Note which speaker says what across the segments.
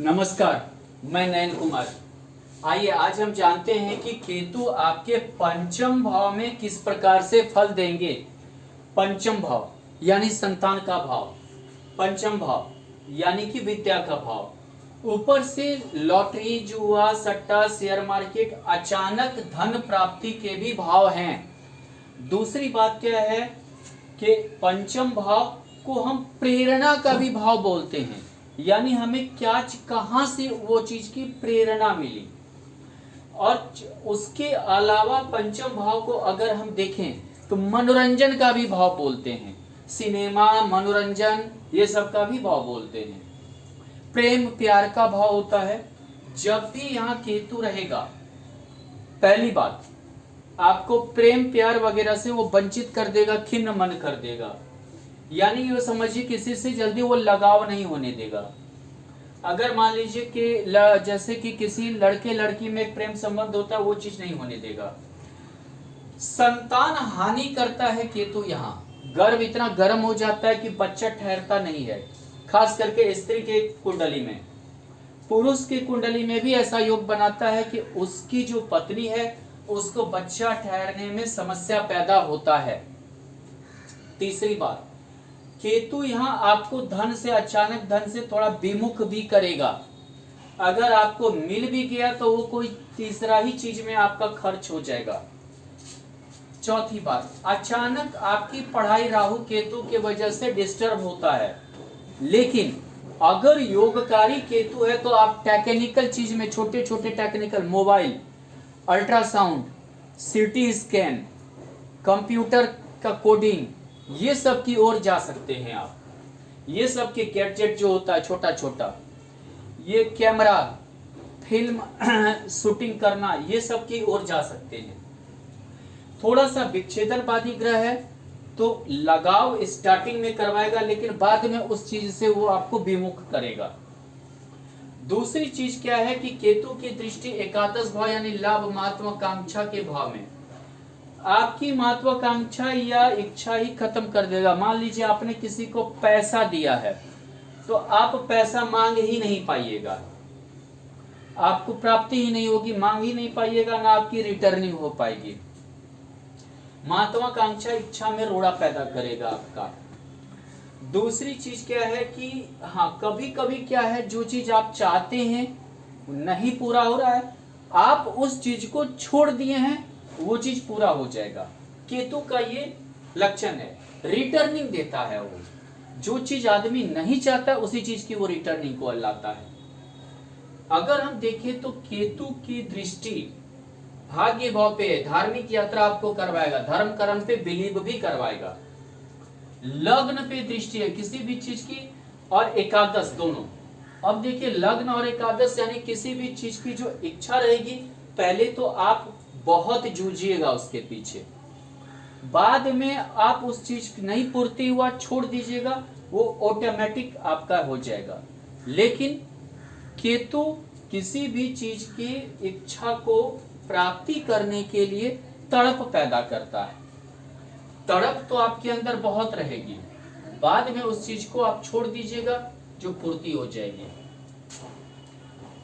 Speaker 1: नमस्कार, मैं नयन कुमार। आइए आज हम जानते हैं कि केतु आपके पंचम भाव में किस प्रकार से फल देंगे। पंचम भाव यानी संतान का भाव, पंचम भाव यानी कि विद्या का भाव। ऊपर से लॉटरी, जुआ, सट्टा, शेयर मार्केट, अचानक धन प्राप्ति के भी भाव हैं। दूसरी बात क्या है कि पंचम भाव को हम प्रेरणा का भी भाव बोलते हैं, यानी हमें क्या कहां से वो चीज की प्रेरणा मिली। और उसके अलावा पंचम भाव को अगर हम देखें तो मनोरंजन का भी भाव बोलते हैं, सिनेमा, मनोरंजन, ये सब का भी भाव बोलते हैं। प्रेम प्यार का भाव होता है। जब भी यहाँ केतु रहेगा, पहली बात आपको प्रेम प्यार वगैरह से वो वंचित कर देगा, खिन्न मन कर देगा, यानी ये समझिए किसी से जल्दी वो लगाव नहीं होने देगा। अगर मान लीजिए कि जैसे कि किसी लड़के लड़की में एक प्रेम संबंध होता है, वो चीज नहीं होने देगा। संतान हानि करता है केतु। यहाँ गर्भ इतना गर्म हो जाता है कि बच्चा ठहरता नहीं है, खास करके स्त्री के कुंडली में। पुरुष की कुंडली में भी ऐसा योग बनाता है कि उसकी जो पत्नी है उसको बच्चा ठहरने में समस्या पैदा होता है। तीसरी बात, केतु यहाँ आपको धन से, अचानक धन से थोड़ा विमुख भी करेगा। अगर आपको मिल भी गया तो वो कोई तीसरा ही चीज में आपका खर्च हो जाएगा। चौथी बात, अचानक आपकी पढ़ाई राहु केतु के वजह से डिस्टर्ब होता है। लेकिन अगर योगकारी केतु है तो आप टेक्निकल चीज में, छोटे छोटे technical, mobile, ultrasound, CT scan, computer का कोडिंग, ये सब की ओर जा सकते हैं आप। ये सब के गैजेट जो होता है छोटा छोटा, ये कैमरा, फिल्म शूटिंग करना, ये सब की ओर जा सकते हैं। थोड़ा सा विच्छेदनवादी ग्रह है तो लगाव स्टार्टिंग में करवाएगा, लेकिन बाद में उस चीज से वो आपको विमुख करेगा। दूसरी चीज क्या है कि केतु की दृष्टि एकादश भाव यानी लाभ, महत्वाकांक्षा के भाव में आपकी महत्वाकांक्षा या इच्छा ही खत्म कर देगा। मान लीजिए आपने किसी को पैसा दिया है तो आप पैसा मांग ही नहीं पाइएगा, आपको प्राप्ति ही नहीं होगी, मांग ही नहीं पाइएगा, ना आपकी रिटर्निंग हो पाएगी। महत्वाकांक्षा इच्छा में रोड़ा पैदा करेगा आपका। दूसरी चीज क्या है कि हाँ, कभी कभी क्या है, जो चीज आप चाहते हैं नहीं पूरा हो रहा है, आप उस चीज को छोड़ दिए हैं, वो चीज पूरा हो जाएगा। केतु का ये लक्षण है, रिटर्निंग देता है। वो जो चीज आदमी नहीं चाहता उसी चीज की वो रिटर्निंग को लाता है। अगर हम देखें तो केतु की दृष्टि भाग्य भाव पे, धार्मिक यात्रा आपको करवाएगा, धर्म कर्म पे बिलीव भी करवाएगा। लग्न पे दृष्टि है किसी भी चीज की, और एकादश दोनों। अब देखिए लग्न और एकादश यानी किसी भी चीज की जो इच्छा रहेगी, पहले तो आप बहुत जूझिएगा उसके पीछे, बाद में आप उस चीज नहीं पूर्ति हुआ छोड़ दीजिएगा, वो ऑटोमेटिक आपका हो जाएगा। लेकिन केतु किसी भी चीज की इच्छा को प्राप्ति करने के लिए तड़प पैदा करता है। तड़प तो आपके अंदर बहुत रहेगी, बाद में उस चीज को आप छोड़ दीजिएगा, जो पूर्ति हो जाएगी।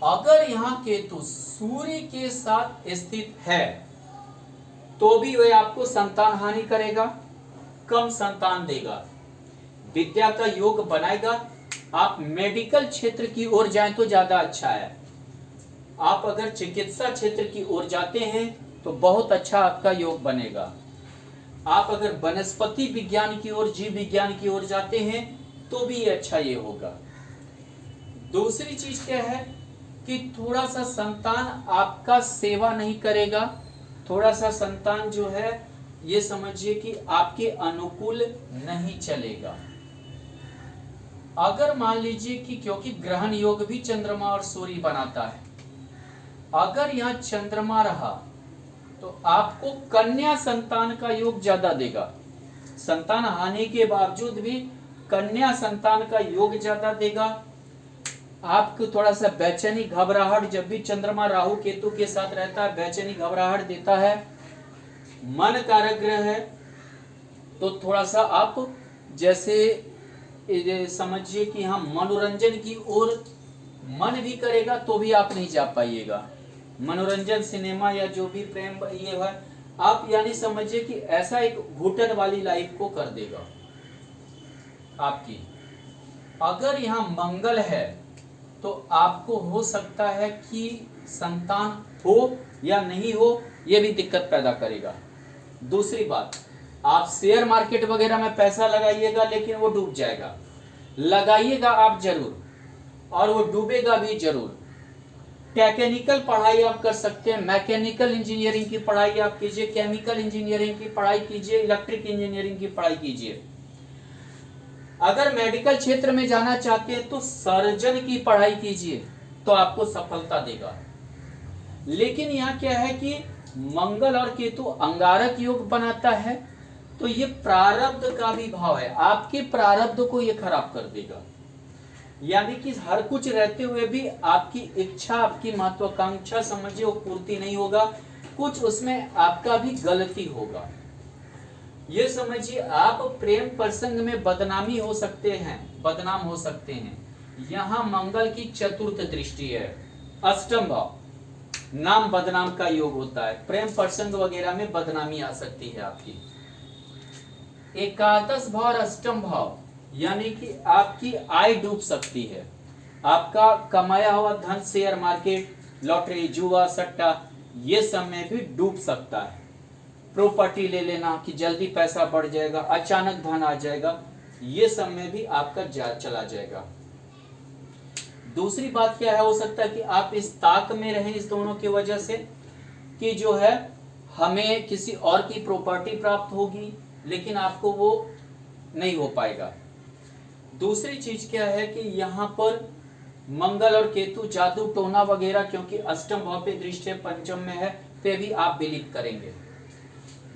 Speaker 1: अगर यहाँ केतु सूर्य के साथ स्थित है तो भी वह आपको संतान हानि करेगा, कम संतान देगा, विद्या का योग बनाएगा। आप मेडिकल क्षेत्र की ओर जाएं तो ज्यादा अच्छा है। आप अगर चिकित्सा क्षेत्र की ओर जाते हैं तो बहुत अच्छा आपका योग बनेगा। आप अगर वनस्पति विज्ञान की ओर, जीव विज्ञान की ओर जाते हैं तो भी अच्छा ये होगा। दूसरी चीज क्या है कि थोड़ा सा संतान आपका सेवा नहीं करेगा, थोड़ा सा संतान जो है ये समझिए कि आपके अनुकूल नहीं चलेगा। अगर मान लीजिए कि, क्योंकि ग्रहण योग भी चंद्रमा और सूर्य बनाता है, अगर यहाँ चंद्रमा रहा तो आपको कन्या संतान का योग ज्यादा देगा। संतान हानि के बावजूद भी कन्या संतान का योग ज्यादा देगा। आपको थोड़ा सा बेचैनी, घबराहट, जब भी चंद्रमा राहु केतु के साथ रहता है बेचैनी घबराहट देता है। मन कारक ग्रह है तो थोड़ा सा आप जैसे समझिए कि हम मनोरंजन की ओर मन भी करेगा तो भी आप नहीं जा पाइएगा। मनोरंजन, सिनेमा या जो भी प्रेम ये है, आप यानी समझिए कि ऐसा एक घुटन वाली लाइफ को कर देगा आपकी। अगर यहाँ मंगल है तो आपको हो सकता है कि संतान हो या नहीं हो, ये भी दिक्कत पैदा करेगा। दूसरी बात, आप शेयर मार्केट वगैरह में पैसा लगाइएगा लेकिन वो डूब जाएगा। लगाइएगा आप जरूर और वो डूबेगा भी जरूर। टेक्निकल पढ़ाई आप कर सकते हैं, मैकेनिकल इंजीनियरिंग की पढ़ाई आप कीजिए, केमिकल इंजीनियरिंग की पढ़ाई कीजिए, इलेक्ट्रिक इंजीनियरिंग की पढ़ाई कीजिए। अगर मेडिकल क्षेत्र में जाना चाहते हैं तो सर्जन की पढ़ाई कीजिए, तो आपको सफलता देगा। लेकिन यहाँ क्या है कि मंगल और केतु अंगारक योग बनाता है, तो ये प्रारब्ध का भी भाव है, आपके प्रारब्ध को ये खराब कर देगा। यानी कि हर कुछ रहते हुए भी आपकी इच्छा, आपकी महत्वाकांक्षा समझिए वो पूर्ति नहीं होगा, कुछ उसमें आपका भी गलती होगा। ये समझिए आप प्रेम प्रसंग में बदनामी हो सकते हैं, बदनाम हो सकते हैं। यहाँ मंगल की चतुर्थ दृष्टि है, अष्टम भाव, नाम बदनाम का योग होता है, प्रेम प्रसंग वगैरह में बदनामी आ सकती है आपकी। एकादश भाव और अष्टम भाव यानी कि आपकी आय डूब सकती है, आपका कमाया हुआ धन शेयर मार्केट, लॉटरी, जुआ, सट्टा ये सब में भी डूब सकता है। प्रॉपर्टी ले लेना कि जल्दी पैसा बढ़ जाएगा, अचानक धन आ जाएगा, ये सब में भी आपका चला जाएगा। दूसरी बात क्या है, हो सकता है कि आप इस ताक में रहें इस दोनों की वजह से कि जो है हमें किसी और की प्रॉपर्टी प्राप्त होगी लेकिन आपको वो नहीं हो पाएगा। दूसरी चीज क्या है कि यहाँ पर मंगल और केतु जादू टोना वगैरह, क्योंकि अष्टम भाव पे दृष्टि पंचम में है, पे भी आप बिलीव करेंगे।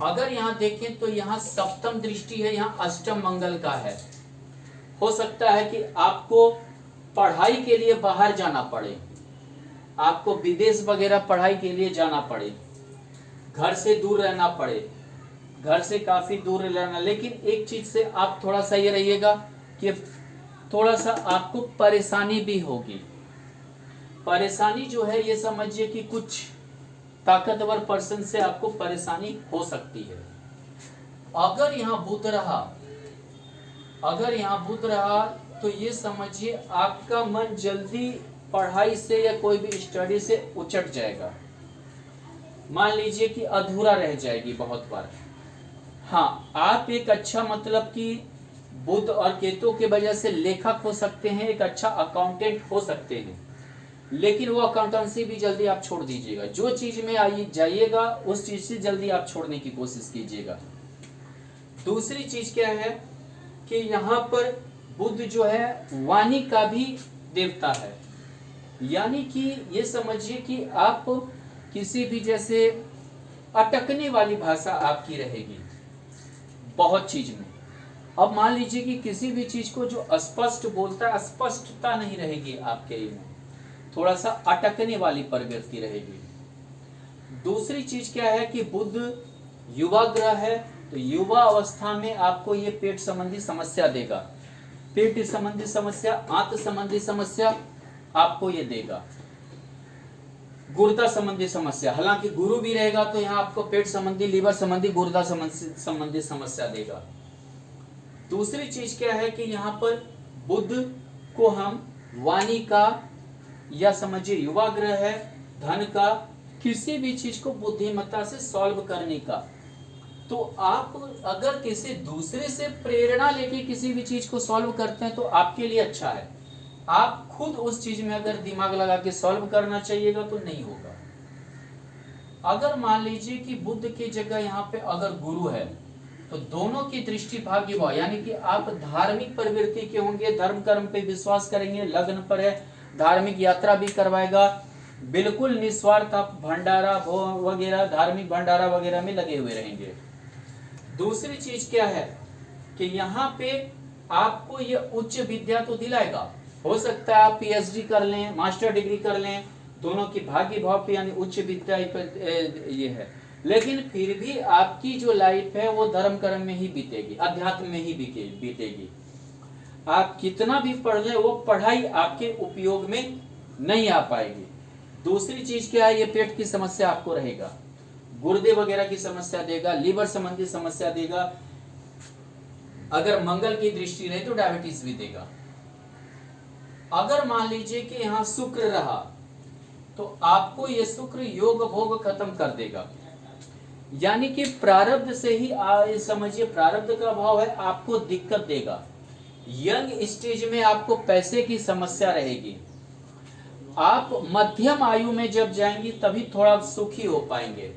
Speaker 1: अगर यहाँ देखें तो यहाँ सप्तम दृष्टि है, यहाँ अष्टम मंगल का है। हो सकता है कि आपको पढ़ाई के लिए बाहर जाना पड़े, आपको विदेश वगैरह पढ़ाई के लिए जाना पड़े, घर से दूर रहना पड़े, घर से काफी दूर रहना। लेकिन एक चीज से आप थोड़ा सा ये रहिएगा कि थोड़ा सा आपको परेशानी भी होगी। परेशानी जो है ये समझिए कि कुछ ताकतवर पर्सन से आपको परेशानी हो सकती है। अगर यहाँ बुध रहा, अगर यहाँ बुध रहा तो ये समझिए आपका मन जल्दी पढ़ाई से या कोई भी स्टडी से उचट जाएगा, मान लीजिए कि अधूरा रह जाएगी बहुत बार। हाँ, आप एक अच्छा मतलब कि बुध और केतु की वजह से लेखक हो सकते हैं, एक अच्छा अकाउंटेंट हो सकते हैं, लेकिन वो अकाउंटेंसी भी जल्दी आप छोड़ दीजिएगा। जो चीज में आई जाइएगा उस चीज से जल्दी आप छोड़ने की कोशिश कीजिएगा। दूसरी चीज क्या है कि यहाँ पर बुध जो है वाणी का भी देवता है, यानी कि ये समझिए कि आप किसी भी जैसे अटकने वाली भाषा आपकी रहेगी बहुत चीज में। अब मान लीजिए कि किसी भी चीज को जो अस्पष्ट बोलता है, स्पष्टता नहीं रहेगी आपके में, थोड़ा सा अटकने वाली प्रवृत्ति रहेगी। दूसरी चीज क्या है कि बुध युवा ग्रह है, तो युवा अवस्था में आपको ये पेट संबंधी समस्या देगा, पेट संबंधी समस्या, आंत संबंधी समस्या आपको ये देगा, गुर्दा संबंधी समस्या। हालांकि गुरु भी रहेगा तो यहाँ आपको पेट संबंधी, लीवर संबंधी, गुर्दा संबंधी समस्या देगा। दूसरी चीज क्या है कि यहाँ पर बुध को हम वाणी का या समझिए युवा ग्रह है, धन का, किसी भी चीज को बुद्धिमत्ता से सॉल्व करने का। तो आप अगर किसी दूसरे से प्रेरणा लेके किसी भी चीज को सॉल्व करते हैं तो आपके लिए अच्छा है। आप खुद उस चीज में अगर दिमाग लगा के सॉल्व करना चाहिएगा तो नहीं होगा। अगर मान लीजिए कि बुध की जगह यहाँ पे अगर गुरु है तो दोनों की दृष्टि भाग्य भाव, यानी कि आप धार्मिक प्रवृत्ति के होंगे, धर्म कर्म पे विश्वास करेंगे, लग्न पर है, धार्मिक यात्रा भी करवाएगा, बिल्कुल निस्वार्थ आप भंडारा वगैरह, धार्मिक भंडारा वगैरह में लगे हुए रहेंगे। दूसरी चीज क्या है कि यहाँ पे आपको ये उच्च विद्या तो दिलाएगा, हो सकता है आप पीएचडी कर लें, मास्टर डिग्री कर लें, दोनों की भाग्य भाव पे यानी उच्च विद्या ये है, लेकिन फिर भी आपकी जो लाइफ है वो धर्म कर्म में ही बीतेगी, अध्यात्म में ही बीतेगी। आप कितना भी पढ़ लें वो पढ़ाई आपके उपयोग में नहीं आ पाएगी। दूसरी चीज क्या है, ये पेट की समस्या आपको रहेगा, गुर्दे वगैरह की समस्या देगा, लीवर संबंधी समस्या देगा, अगर मंगल की दृष्टि रहे तो डायबिटीज भी देगा। अगर मान लीजिए कि यहाँ शुक्र रहा तो आपको ये शुक्र योग भोग खत्म कर देगा, यानी कि प्रारब्ध से ही समझिए प्रारब्ध का भाव है, आपको दिक्कत देगा। यंग स्टेज में आपको पैसे की समस्या रहेगी, आप मध्यम आयु में जब जाएंगी तभी थोड़ा सुखी हो पाएंगे।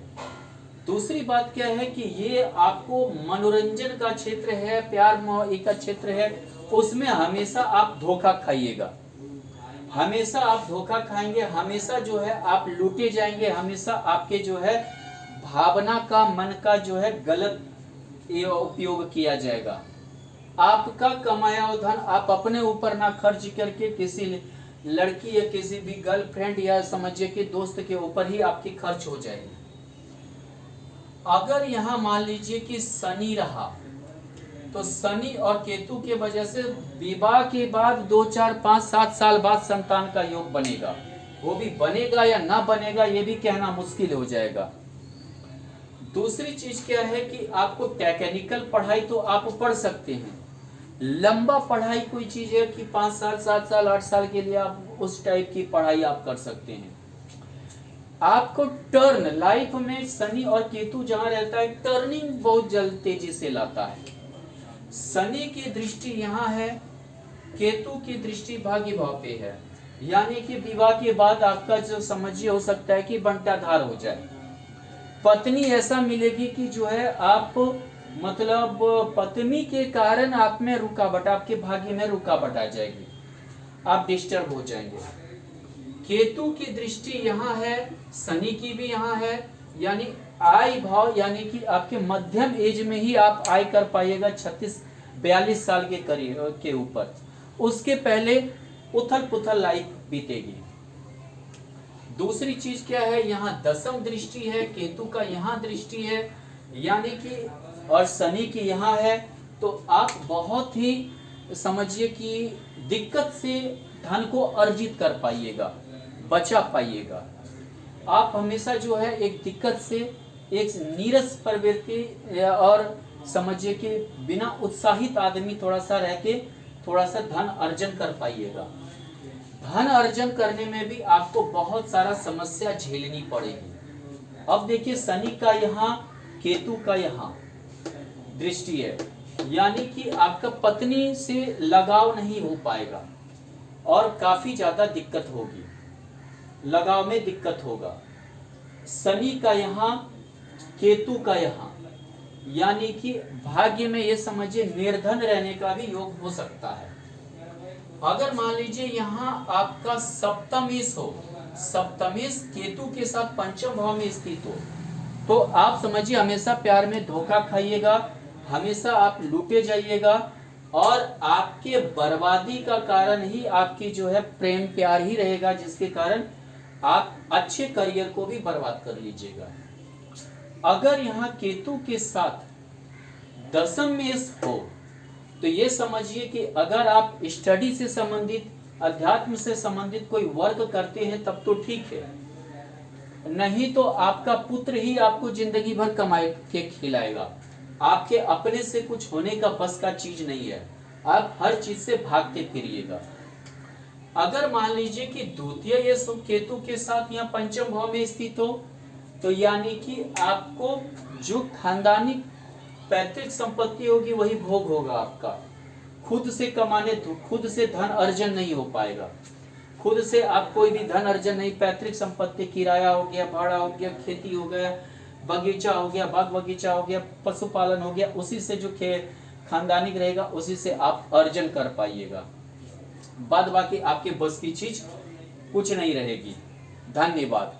Speaker 1: दूसरी बात क्या है कि ये आपको मनोरंजन का क्षेत्र है, प्यार मोह का क्षेत्र है, उसमें हमेशा आप धोखा खाइएगा, हमेशा आप धोखा खाएंगे, हमेशा जो है आप लूटे जाएंगे, हमेशा आपके जो है भावना का, मन का जो है गलत उपयोग किया जाएगा। आपका कमाया हुआ धन आप अपने ऊपर ना खर्च करके किसी लड़की या किसी भी गर्लफ्रेंड या समझिए कि दोस्त के ऊपर ही आपकी खर्च हो जाएगी। अगर यहाँ मान लीजिए कि शनि रहा तो शनि और केतु के वजह से विवाह के बाद 2, 4, 5, 7 साल बाद संतान का योग बनेगा। वो भी बनेगा या ना बनेगा ये भी कहना मुश्किल हो जाएगा। दूसरी चीज क्या है कि आपको टेक्निकल पढ़ाई तो आप पढ़ सकते हैं, लंबा पढ़ाई कोई चीज है कि 5 साल 7 साल 8 साल के लिए आप उस टाइप की पढ़ाई आप कर सकते हैं। आपको टर्न लाइफ में शनि और केतु जहां रहता है टर्निंग बहुत जल्द तेजी से लाता है। शनि की दृष्टि यहाँ है, केतु की दृष्टि भाग्य भाव पे है, यानी कि विवाह के बाद आपका जो समझिए हो सकता है कि बंटाधार हो जाए। पत्नी ऐसा मिलेगी कि जो है आप मतलब पत्नी के कारण आप में रुकावट, आपके भाग्य में रुकावट आ जाएगी, आप डिस्टर्ब हो जाएंगे। केतु की दृष्टि यहाँ है, शनि की भी यहाँ है, यानी आय भाव, यानी कि आपके मध्यम एज में ही आप आय कर पाइएगा 36-42 साल के करीब के ऊपर, उसके पहले उथल पुथल लाइफ बीतेगी। दूसरी चीज क्या है, यहाँ दशम दृष्टि है, केतु का यहाँ दृष्टि है, यानी कि और शनि की यहाँ है, तो आप बहुत ही समझिए कि दिक्कत से धन को अर्जित कर पाइएगा, बचा पाइएगा। आप हमेशा जो है एक दिक्कत से, एक नीरस प्रवृत्ति और समझिए कि बिना उत्साहित आदमी थोड़ा सा रह के थोड़ा सा धन अर्जन कर पाइएगा। धन अर्जन करने में भी आपको बहुत सारा समस्या झेलनी पड़ेगी। अब देखिए शनि का यहाँ, केतु का यहाँ दृष्टि है, यानी कि आपका पत्नी से लगाव नहीं हो पाएगा और काफी ज्यादा दिक्कत होगी, लगाव में दिक्कत होगा। शनि का यहाँ, केतु का यहाँ, यानी कि भाग्य में ये समझिए निर्धन रहने का भी योग हो सकता है। अगर मान लीजिए यहाँ आपका सप्तमेश हो, सप्तमेश केतु के साथ पंचम भाव में स्थित हो, तो आप समझिए हमेशा प्यार में धोखा खाइएगा, हमेशा आप लूटे जाइएगा और आपके बर्बादी का कारण ही आपकी जो है प्रेम प्यार ही रहेगा, जिसके कारण आप अच्छे करियर को भी बर्बाद कर लीजिएगा। अगर यहाँ केतु के साथ दशम में हो तो ये समझिए कि अगर आप स्टडी से संबंधित, अध्यात्म से संबंधित कोई वर्क करते हैं तब तो ठीक है, नहीं तो आपका पुत्र ही आपको जिंदगी भर कमाए के खिलाएगा। आपके अपने से कुछ होने का बस का चीज नहीं है, आप हर चीज से भागते फिरिएगा। अगर मान लीजिए कि द्वितीय ये केतु के साथ यहाँ पंचम भाव में स्थित हो, तो यानी कि आपको जो खानदानी पैतृक संपत्ति होगी वही भोग होगा आपका। खुद से कमाने, खुद से धन अर्जन नहीं हो पाएगा, खुद से आप कोई भी धन अर्जन नहीं। पैतृक संपत्ति, किराया हो गया, भाड़ा हो गया, खेती हो गया, बगीचा हो गया, बाग बगीचा हो गया, पशुपालन हो गया, उसी से जो खानदानी रहेगा उसी से आप अर्जन कर पाइएगा। बाद बाकी आपके बस की चीज कुछ नहीं रहेगी। धन्यवाद।